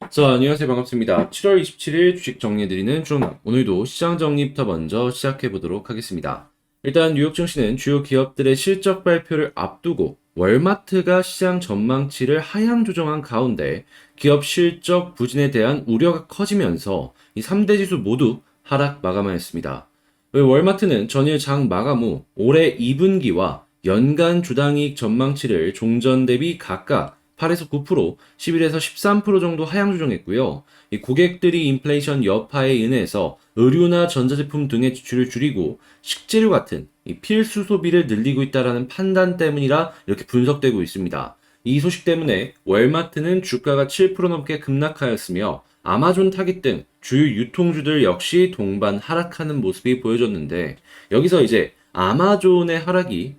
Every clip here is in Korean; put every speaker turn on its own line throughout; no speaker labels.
자, 안녕하세요. 반갑습니다. 7월 27일 주식 정리해드리는 주말. 오늘도 시장 정리부터 먼저 시작해보도록 하겠습니다. 일단 뉴욕 증시는 주요 기업들의 실적 발표를 앞두고 월마트가 시장 전망치를 하향 조정한 가운데 기업 실적 부진에 대한 우려가 커지면서 이 3대 지수 모두 하락 마감하였습니다. 월마트는 전일 장 마감 후 올해 2분기와 연간 주당이익 전망치를 종전 대비 각각 8에서 9%, 11에서 13% 정도 하향 조정했고요. 이 고객들이 인플레이션 여파에 인해서 의류나 전자제품 등의 지출을 줄이고 식재료 같은 이 필수 소비를 늘리고 있다라는 판단 때문이라 이렇게 분석되고 있습니다. 이 소식 때문에 월마트는 주가가 7% 넘게 급락하였으며 아마존 타깃 등 주요 유통주들 역시 동반 하락하는 모습이 보여졌는데 여기서 이제 아마존의 하락이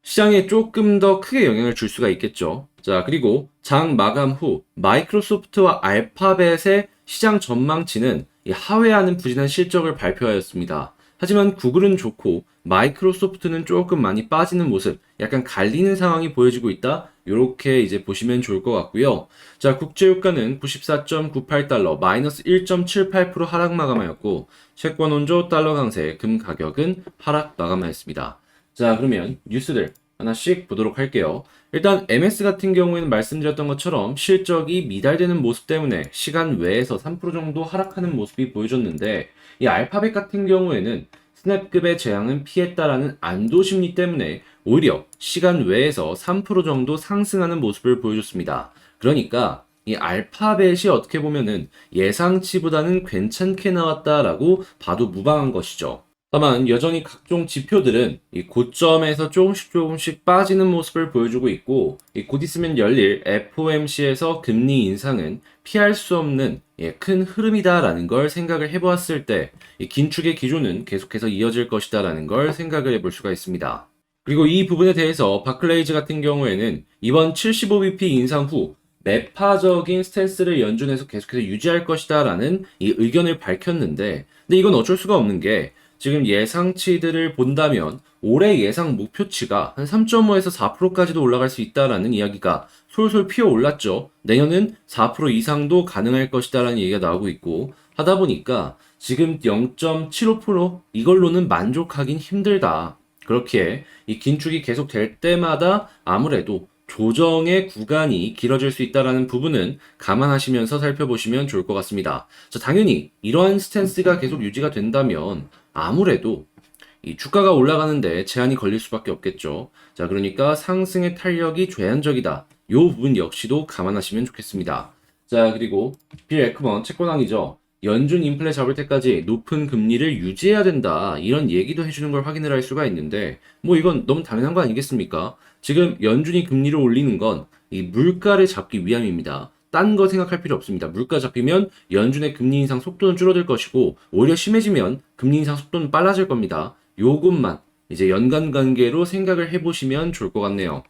시장에 조금 더 크게 영향을 줄 수가 있겠죠. 자, 그리고 장 마감 후 마이크로소프트와 알파벳의 시장 전망치는 하회하는 부진한 실적을 발표하였습니다. 하지만 구글은 좋고 마이크로소프트는 조금 많이 빠지는 모습, 약간 갈리는 상황이 보여지고 있다. 이렇게 이제 보시면 좋을 것 같고요. 자, 국제유가는 94.98달러, 마이너스 1.78% 하락 마감하였고, 채권 원조 달러 강세, 금 가격은 하락 마감하였습니다. 자, 그러면 뉴스들 하나씩 보도록 할게요. 일단 MS 같은 경우에는 말씀드렸던 것처럼 실적이 미달되는 모습 때문에 시간 외에서 3% 정도 하락하는 모습이 보여졌는데 이 알파벳 같은 경우에는 스냅급의 재앙은 피했다라는 안도 심리 때문에 오히려 시간 외에서 3% 정도 상승하는 모습을 보여줬습니다. 그러니까 이 알파벳이 어떻게 보면은 예상치보다는 괜찮게 나왔다라고 봐도 무방한 것이죠. 다만 여전히 각종 지표들은 이 고점에서 조금씩 빠지는 모습을 보여주고 있고 곧 있으면 열릴 FOMC에서 금리 인상은 피할 수 없는 큰 흐름이다라는 걸 생각을 해보았을 때 긴축의 기조는 계속해서 이어질 것이다라는 걸 생각을 해볼 수가 있습니다. 그리고 이 부분에 대해서 바클레이즈 같은 경우에는 이번 75bp 인상 후 매파적인 스탠스를 연준에서 계속해서 유지할 것이다라는 이 의견을 밝혔는데 근데 이건 어쩔 수가 없는 게 지금 예상치들을 본다면 올해 예상 목표치가 한 3.5에서 4%까지도 올라갈 수 있다라는 이야기가 솔솔 피어올랐죠. 내년은 4% 이상도 가능할 것이다라는 얘기가 나오고 있고 하다 보니까 지금 0.75% 이걸로는 만족하긴 힘들다. 그렇기에 이 긴축이 계속 될 때마다 아무래도 조정의 구간이 길어질 수 있다는 부분은 감안하시면서 살펴보시면 좋을 것 같습니다. 자, 당연히 이러한 스탠스가 계속 유지가 된다면 아무래도 이 주가가 올라가는데 제한이 걸릴 수밖에 없겠죠. 자, 그러니까 상승의 탄력이 제한적이다. 이 부분 역시도 감안하시면 좋겠습니다. 자, 그리고 빌 에크먼 채권왕이죠. 연준 인플레 잡을 때까지 높은 금리를 유지해야 된다. 이런 얘기도 해주는 걸 확인을 할 수가 있는데 뭐 이건 너무 당연한 거 아니겠습니까? 지금 연준이 금리를 올리는 건 이 물가를 잡기 위함입니다. 딴 거 생각할 필요 없습니다. 물가 잡히면 연준의 금리 인상 속도는 줄어들 것이고 오히려 심해지면 금리 인상 속도는 빨라질 겁니다. 요것만 이제 연관 관계로 생각을 해보시면 좋을 것 같네요.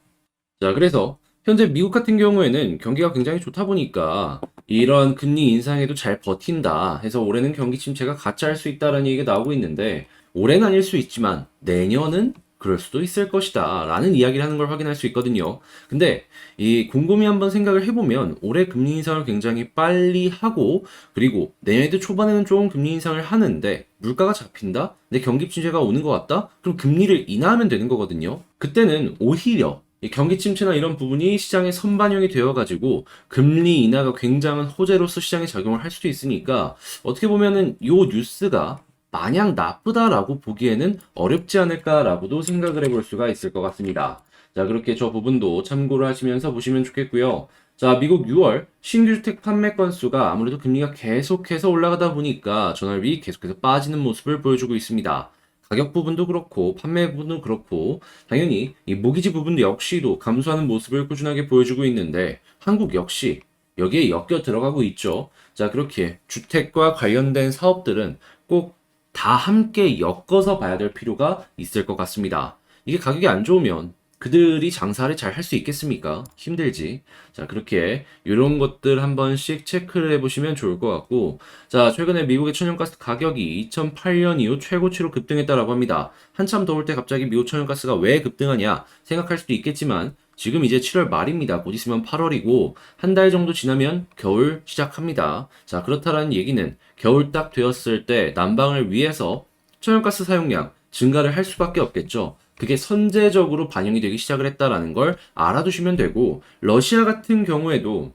자, 그래서 현재 미국 같은 경우에는 경기가 굉장히 좋다 보니까 이런 금리 인상에도 잘 버틴다 해서 올해는 경기 침체가 가짜일 수 있다라는 얘기가 나오고 있는데 올해는 아닐 수 있지만 내년은 그럴 수도 있을 것이다 라는 이야기를 하는 걸 확인할 수 있거든요. 근데 이 곰곰이 한번 생각을 해보면 올해 금리 인상을 굉장히 빨리 하고 그리고 내년에도 초반에는 조금 금리 인상을 하는데 물가가 잡힌다? 근데 경기 침체가 오는 것 같다? 그럼 금리를 인하하면 되는 거거든요. 그때는 오히려 이 경기 침체나 이런 부분이 시장에 선반영이 되어가지고 금리 인하가 굉장한 호재로서 시장에 작용을 할 수도 있으니까 어떻게 보면은 요 뉴스가 마냥 나쁘다라고 보기에는 어렵지 않을까라고도 생각을 해볼 수가 있을 것 같습니다. 자, 그렇게 저 부분도 참고를 하시면서 보시면 좋겠고요. 자, 미국 6월 신규 주택 판매 건수가 아무래도 금리가 계속해서 올라가다 보니까 전월비 계속해서 빠지는 모습을 보여주고 있습니다. 가격 부분도 그렇고 판매 부분도 그렇고 당연히 이 모기지 부분도 역시도 감소하는 모습을 꾸준하게 보여주고 있는데 한국 역시 여기에 엮여 들어가고 있죠. 자, 그렇게 주택과 관련된 사업들은 꼭 다 함께 엮어서 봐야 될 필요가 있을 것 같습니다. 이게 가격이 안 좋으면 그들이 장사를 잘 할 수 있겠습니까? 힘들지. 자, 그렇게 이런 것들 한 번씩 체크를 해보시면 좋을 것 같고, 자, 최근에 미국의 천연가스 가격이 2008년 이후 최고치로 급등했다라고 합니다. 한참 더울 때 갑자기 미국 천연가스가 왜 급등하냐 생각할 수도 있겠지만, 지금 이제 7월 말입니다. 곧 있으면 8월이고, 한 달 정도 지나면 겨울 시작합니다. 자, 그렇다라는 얘기는 겨울 딱 되었을 때 난방을 위해서 천연가스 사용량 증가를 할 수밖에 없겠죠. 그게 선제적으로 반영이 되기 시작을 했다라는 걸 알아두시면 되고, 러시아 같은 경우에도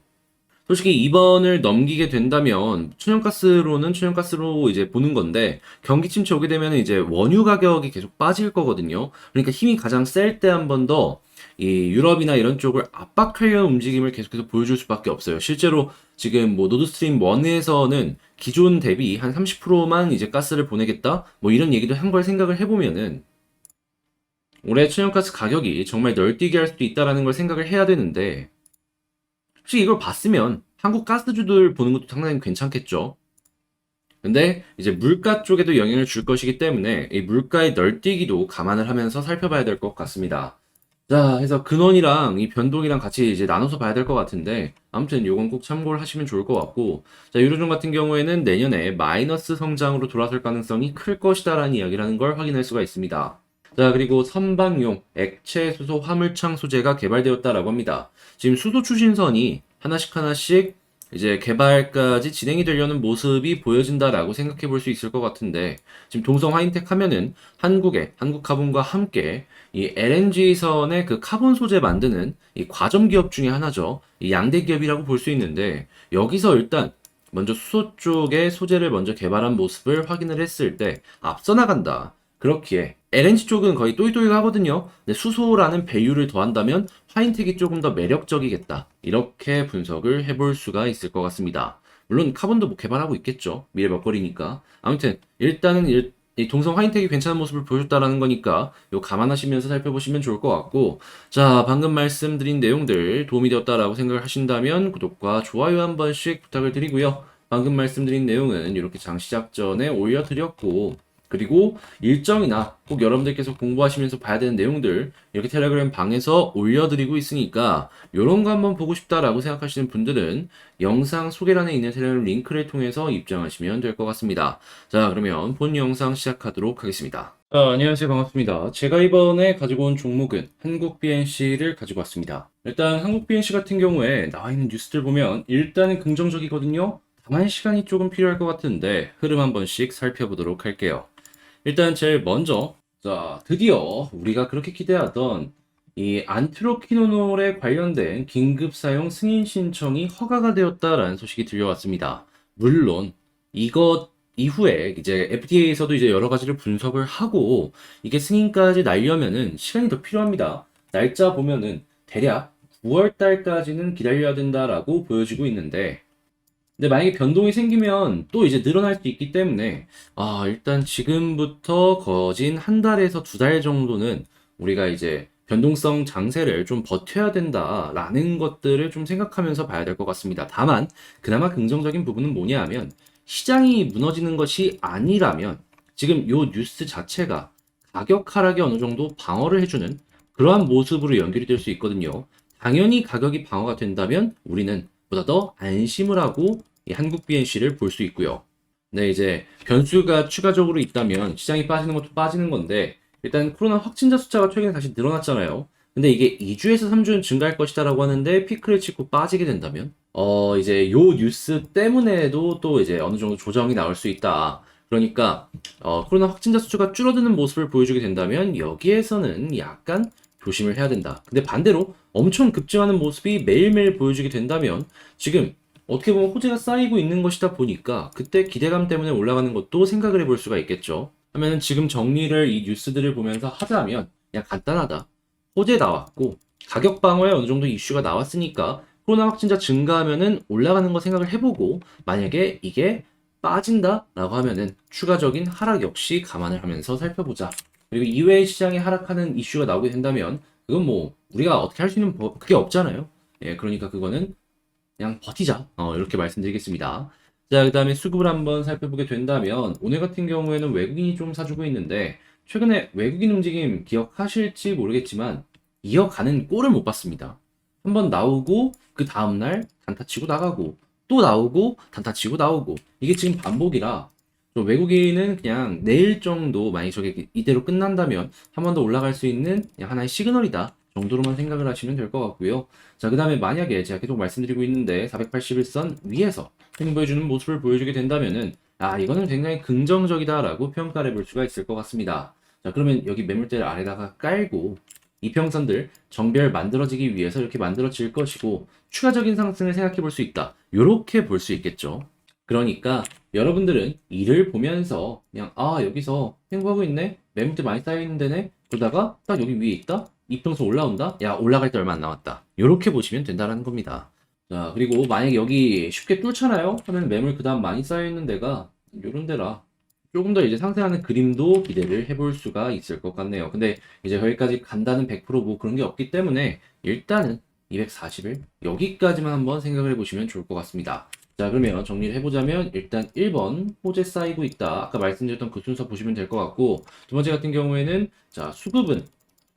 솔직히 이번을 넘기게 된다면 천연가스로는 천연가스로 이제 보는 건데, 경기 침체 오게 되면 이제 원유 가격이 계속 빠질 거거든요. 그러니까 힘이 가장 셀 때 한 번 더 이 유럽이나 이런 쪽을 압박하려는 움직임을 계속해서 보여줄 수밖에 없어요. 실제로 지금 뭐 노드스트림 1에서는 기존 대비 한 30%만 이제 가스를 보내겠다, 뭐 이런 얘기도 한 걸 생각을 해보면은 올해 천연가스 가격이 정말 널뛰게 할 수도 있다라는 걸 생각을 해야 되는데, 혹시 이걸 봤으면 한국 가스주들 보는 것도 상당히 괜찮겠죠. 근데 이제 물가 쪽에도 영향을 줄 것이기 때문에 이 물가의 널뛰기도 감안을 하면서 살펴봐야 될 것 같습니다. 자, 해서 근원이랑 이 변동이랑 같이 이제 나눠서 봐야 될 것 같은데, 아무튼 요건 꼭 참고를 하시면 좋을 것 같고, 자, 유로존 같은 경우에는 내년에 마이너스 성장으로 돌아설 가능성이 클 것이다라는 이야기라는 걸 확인할 수가 있습니다. 자, 그리고 선박용 액체 수소 화물창 소재가 개발되었다라고 합니다. 지금 수소 추진선이 하나씩 하나씩 이제 개발까지 진행이 되려는 모습이 보여진다라고 생각해 볼 수 있을 것 같은데, 지금 동성 화인텍 하면은 한국의 한국카본과 함께 이 LNG선의 그 카본 소재 만드는 이 과점 기업 중에 하나죠. 이 양대 기업이라고 볼 수 있는데, 여기서 일단 먼저 수소 쪽의 소재를 먼저 개발한 모습을 확인을 했을 때 앞서 나간다. 그렇기에 LNG 쪽은 거의 또이또이하거든요. 근데 수소라는 배율을 더한다면 화인텍이 조금 더 매력적이겠다. 이렇게 분석을 해볼 수가 있을 것 같습니다. 물론 카본도 뭐 개발하고 있겠죠. 미래 먹거리니까. 아무튼 일단은 이 동성 화인텍이 괜찮은 모습을 보여줬다라는 거니까 요 감안하시면서 살펴보시면 좋을 것 같고, 자, 방금 말씀드린 내용들 도움이 되었다라고 생각을 하신다면 구독과 좋아요 한 번씩 부탁을 드리고요. 방금 말씀드린 내용은 이렇게 장 시작 전에 올려드렸고, 그리고 일정이나 꼭 여러분들께서 공부하시면서 봐야 되는 내용들 이렇게 텔레그램 방에서 올려드리고 있으니까 요런 거 한번 보고 싶다라고 생각하시는 분들은 영상 소개란에 있는 텔레그램 링크를 통해서 입장하시면 될 것 같습니다. 자, 그러면 본 영상 시작하도록 하겠습니다. 안녕하세요. 반갑습니다. 제가 이번에 가지고 온 종목은 한국 BNC를 가지고 왔습니다. 일단 한국 BNC 같은 경우에 나와 있는 뉴스들 보면 일단은 긍정적이거든요. 다만 시간이 조금 필요할 것 같은데 흐름 한 번씩 살펴보도록 할게요. 일단 제일 먼저, 자, 드디어 우리가 그렇게 기대하던 이 안트로키노놀에 관련된 긴급 사용 승인 신청이 허가가 되었다라는 소식이 들려왔습니다. 물론 이것 이후에 이제 FDA에서도 이제 여러 가지를 분석을 하고 이게 승인까지 날려면은 시간이 더 필요합니다. 날짜 보면은 대략 9월 달까지는 기다려야 된다라고 보여지고 있는데, 근데 만약에 변동이 생기면 또 이제 늘어날 수 있기 때문에, 일단 지금부터 거진 한 달에서 두 달 정도는 우리가 이제 변동성 장세를 좀 버텨야 된다라는 것들을 좀 생각하면서 봐야 될 것 같습니다. 다만 그나마 긍정적인 부분은 뭐냐 하면, 시장이 무너지는 것이 아니라면 지금 요 뉴스 자체가 가격 하락에 어느 정도 방어를 해주는 그러한 모습으로 연결이 될 수 있거든요. 당연히 가격이 방어가 된다면 우리는 보다 더 안심을 하고 이 한국 BNC를 볼 수 있고요. 네, 이제 변수가 추가적으로 있다면 시장이 빠지는 것도 빠지는 건데, 일단 코로나 확진자 숫자가 최근에 다시 늘어났잖아요. 근데 이게 2주에서 3주는 증가할 것이다라고 하는데 피크를 찍고 빠지게 된다면 이제 요 뉴스 때문에도 또 이제 어느 정도 조정이 나올 수 있다. 그러니까 코로나 확진자 수가 줄어드는 모습을 보여주게 된다면 여기에서는 약간 조심을 해야 된다. 근데 반대로 엄청 급증하는 모습이 매일매일 보여주게 된다면 지금 어떻게 보면 호재가 쌓이고 있는 것이다 보니까 그때 기대감 때문에 올라가는 것도 생각을 해볼 수가 있겠죠. 하면은 지금 정리를 이 뉴스들을 보면서 하자면 그냥 간단하다. 호재 나왔고 가격 방어에 어느 정도 이슈가 나왔으니까 코로나 확진자 증가하면은 올라가는 거 생각을 해보고, 만약에 이게 빠진다라고 하면은 추가적인 하락 역시 감안을 하면서 살펴보자. 그리고 이외의 시장에 하락하는 이슈가 나오게 된다면 그건 뭐 우리가 어떻게 할 수 있는 그게 없잖아요. 예, 그러니까 그거는 그냥 버티자. 이렇게 말씀드리겠습니다. 자, 그 다음에 수급을 한번 살펴보게 된다면 오늘 같은 경우에는 외국인이 좀 사주고 있는데, 최근에 외국인 움직임 기억하실지 모르겠지만 이어가는 꼴을 못 봤습니다. 한번 나오고 그 다음날 단타 치고 나가고 또 나오고 단타 치고 나오고 이게 지금 반복이라 좀 외국인은 그냥 내일 정도 만약에 저게 이대로 끝난다면 한 번 더 올라갈 수 있는 그냥 하나의 시그널이다 정도로만 생각을 하시면 될 것 같고요. 자, 그 다음에 만약에 제가 계속 말씀드리고 있는데 481선 위에서 횡보해주는 모습을 보여주게 된다면은 이거는 굉장히 긍정적이다라고 평가를 해볼 수가 있을 것 같습니다. 자, 그러면 여기 매물대를 아래다가 깔고 이평선들 정배열 만들어지기 위해서 이렇게 만들어질 것이고 추가적인 상승을 생각해 볼 수 있다. 요렇게 볼 수 있겠죠. 그러니까 여러분들은 이를 보면서 그냥 여기서 횡보하고 있네? 매물대 많이 쌓여 있는 데네? 그러다가 딱 여기 위에 있다? 이평선 올라온다? 야, 올라갈 때 얼마 안 남았다. 요렇게 보시면 된다는 겁니다. 자, 그리고 만약에 여기 쉽게 뚫잖아요? 하면 매물 그 다음 많이 쌓여 있는 데가 요런 데라 조금 더 이제 상세한 그림도 기대를 해볼 수가 있을 것 같네요. 근데 이제 거기까지 간다는 100%뭐 그런 게 없기 때문에 일단은 240일 여기까지만 한번 생각을 해보시면 좋을 것 같습니다. 자, 그러면 정리를 해보자면 일단 1번 호재 쌓이고 있다. 아까 말씀드렸던 그 순서 보시면 될 것 같고 두 번째 같은 경우에는 자, 수급은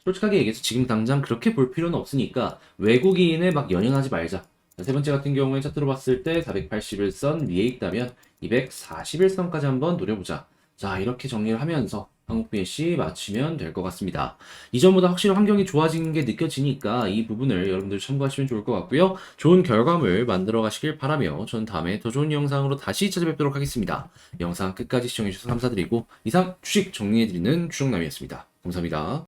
솔직하게 얘기해서 지금 당장 그렇게 볼 필요는 없으니까 외국인에 막 연연하지 말자. 자, 세 번째 같은 경우에 차트로 봤을 때 481선 위에 있다면 241선까지 한번 노려보자. 자, 이렇게 정리를 하면서 한국 BNC 맞추면 될 것 같습니다. 이전보다 확실히 환경이 좋아진 게 느껴지니까 이 부분을 여러분들 참고하시면 좋을 것 같고요. 좋은 결과물 만들어 가시길 바라며 전 다음에 더 좋은 영상으로 다시 찾아뵙도록 하겠습니다. 영상 끝까지 시청해주셔서 감사드리고 이상 주식 정리해드리는 추정남이었습니다. 감사합니다.